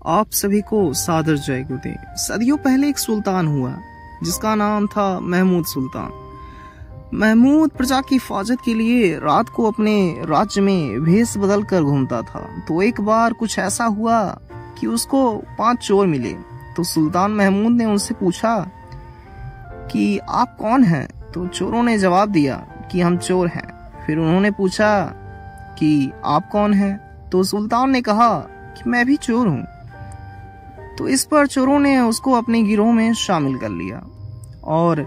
आप सभी को सादर जय गुरुदेव। सदियों पहले एक सुल्तान हुआ जिसका नाम था महमूद सुल्तान। महमूद प्रजा की हिफाजत के लिए रात को अपने राज्य में भेष बदल कर घूमता था। तो एक बार कुछ ऐसा हुआ कि उसको 5 चोर मिले। तो सुल्तान महमूद ने उनसे पूछा कि आप कौन हैं? तो चोरों ने जवाब दिया कि हम चोर हैं। फिर उन्होंने पूछा कि आप कौन हैं? तो सुल्तान ने कहा कि मैं भी चोर हूं। तो इस पर चोरों ने उसको अपने गिरोह में शामिल कर लिया और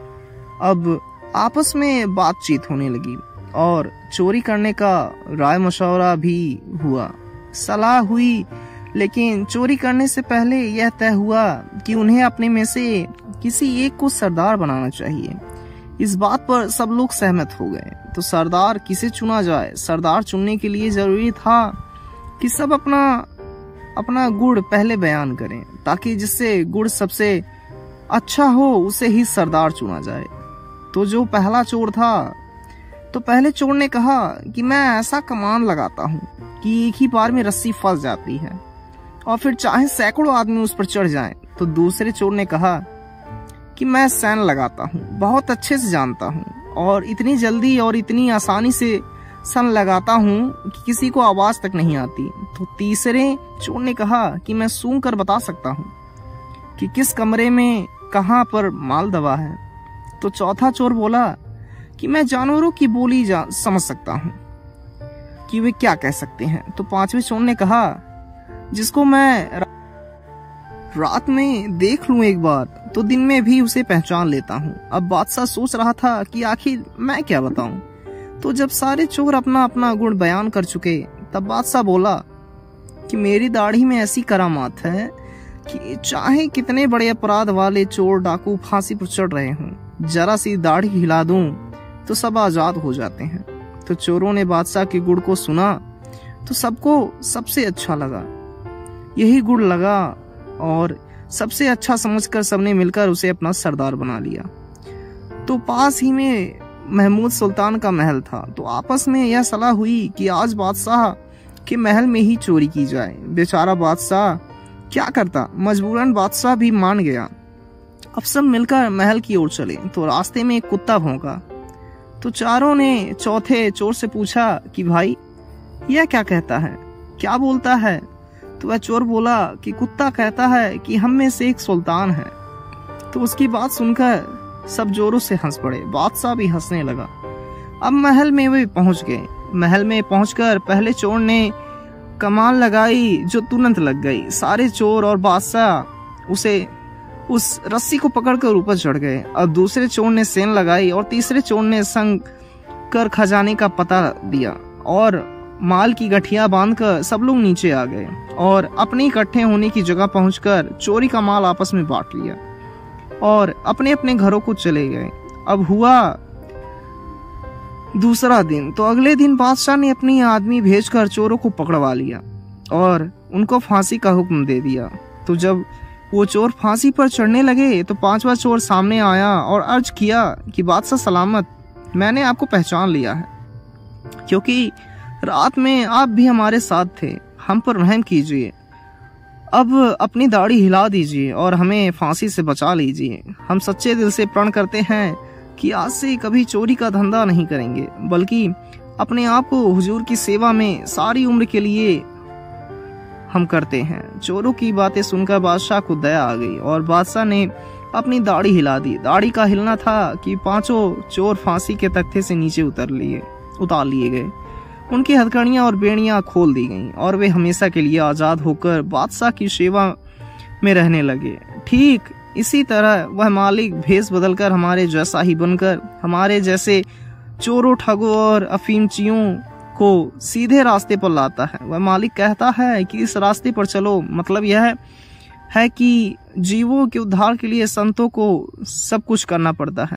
अब आपस में बातचीत होने लगी और चोरी करने का राय मशवरा भी हुआ, सलाह हुई। लेकिन चोरी करने से पहले यह तय हुआ कि उन्हें अपने में से किसी एक को सरदार बनाना चाहिए। इस बात पर सब लोग सहमत हो गए। तो सरदार किसे चुना जाए? सरदार चुनने के लिए जरूरी था कि सब अपना गुण पहले बयान करें, ताकि जिससे गुण सबसे अच्छा हो उसे ही सरदार चुना जाए। तो जो पहला चोर था, तो पहले चोर ने कहा कि मैं ऐसा कमान लगाता हूँ कि एक ही बार में रस्सी फंस जाती है और फिर चाहे सैकड़ों आदमी उस पर चढ़ जाएं। तो दूसरे चोर ने कहा कि मैं सैन लगाता हूँ, बहुत अच्छे से जानता हूँ और इतनी जल्दी और इतनी आसानी से सन लगाता हूँ कि किसी को आवाज तक नहीं आती। तो तीसरे चोर ने कहा कि मैं सूंघ कर बता सकता हूँ कि किस कमरे में कहाँ पर माल दबा है। तो चौथा चोर बोला कि मैं जानवरों की बोली समझ सकता हूँ कि वे क्या कह सकते हैं। तो पांचवें चोर ने कहा जिसको मैं रात में देख लूं एक बार तो दिन में भी उसे पहचान लेता हूँ। अब बादशाह सोच रहा था कि आखिर मैं क्या बताऊं। तो जब सारे चोर अपना अपना गुण बयान कर चुके तब बादशाह बोला कि मेरी दाढ़ी में ऐसी करामात है कि चाहे कितने बड़े अपराध वाले चोर डाकू फांसी पर चढ़ रहे हों, जरा सी दाढ़ी हिला दूं तो सब आजाद हो जाते हैं। तो चोरों ने बादशाह के गुण को सुना तो सबको सबसे अच्छा लगा, यही गुण लगा और सबसे अच्छा समझकर सबने मिलकर उसे अपना सरदार बना लिया। तो पास ही में महमूद सुल्तान का महल था। तो आपस में यह सलाह हुई कि आज बादशाह के महल में ही चोरी की जाए। बेचारा बादशाह क्या करता, मजबूरन बादशाह भी मान गया। अब सब मिलकर महल की ओर चले तो रास्ते में एक कुत्ता भौंका। तो चारों ने चौथे चोर से पूछा कि भाई यह क्या कहता है, क्या बोलता है? तो वह चोर बोला कि कुत्ता कहता है कि हम में से एक सुल्तान है। तो उसकी बात सुनकर सब जोरों से हंस पड़े, बादशाह भी हंसने लगा। अब महल में वे पहुंच गए। महल में पहुंचकर पहले चोर ने कमान लगाई जो तुरंत लग गई। सारे चोर और बादशाह उस रस्सी को पकड़कर ऊपर चढ़ गए। अब दूसरे चोर ने सेन लगाई और तीसरे चोर ने संग कर खजाने का पता दिया और माल की गठिया बांधकर सब लोग नीचे आ गए और अपने इकट्ठे होने की जगह पहुंचकर चोरी का माल आपस में बांट लिया और अपने अपने घरों को चले गए। अब हुआ दूसरा दिन। तो अगले दिन बादशाह ने अपनी आदमी भेजकर चोरों को पकड़वा लिया और उनको फांसी का हुक्म दे दिया। तो जब वो चोर फांसी पर चढ़ने लगे तो 5वां चोर सामने आया और अर्ज किया कि बादशाह सलामत, मैंने आपको पहचान लिया है क्योंकि रात में आप भी हमारे साथ थे, हम पर रहम कीजिए। अब अपनी दाढ़ी हिला दीजिए और हमें फांसी से बचा लीजिए। हम सच्चे दिल से प्रण करते हैं कि आज से कभी चोरी का धंधा नहीं करेंगे, बल्कि अपने आप को हुजूर की सेवा में सारी उम्र के लिए हम करते हैं। चोरों की बातें सुनकर बादशाह को दया आ गई और बादशाह ने अपनी दाढ़ी हिला दी। दाढ़ी का हिलना था कि 5 चोर फांसी के तख्ते से नीचे उतार लिए गए। उनकी हथकड़ियां और बेड़ियां खोल दी गईं और वे हमेशा के लिए आजाद होकर बादशाह की सेवा में रहने लगे। ठीक इसी तरह वह मालिक भेष बदलकर हमारे जैसा ही बनकर हमारे जैसे चोरों, ठगों और अफीमचियों को सीधे रास्ते पर लाता है। वह मालिक कहता है कि इस रास्ते पर चलो, मतलब यह है कि जीवों के उद्धार के लिए संतों को सब कुछ करना पड़ता है।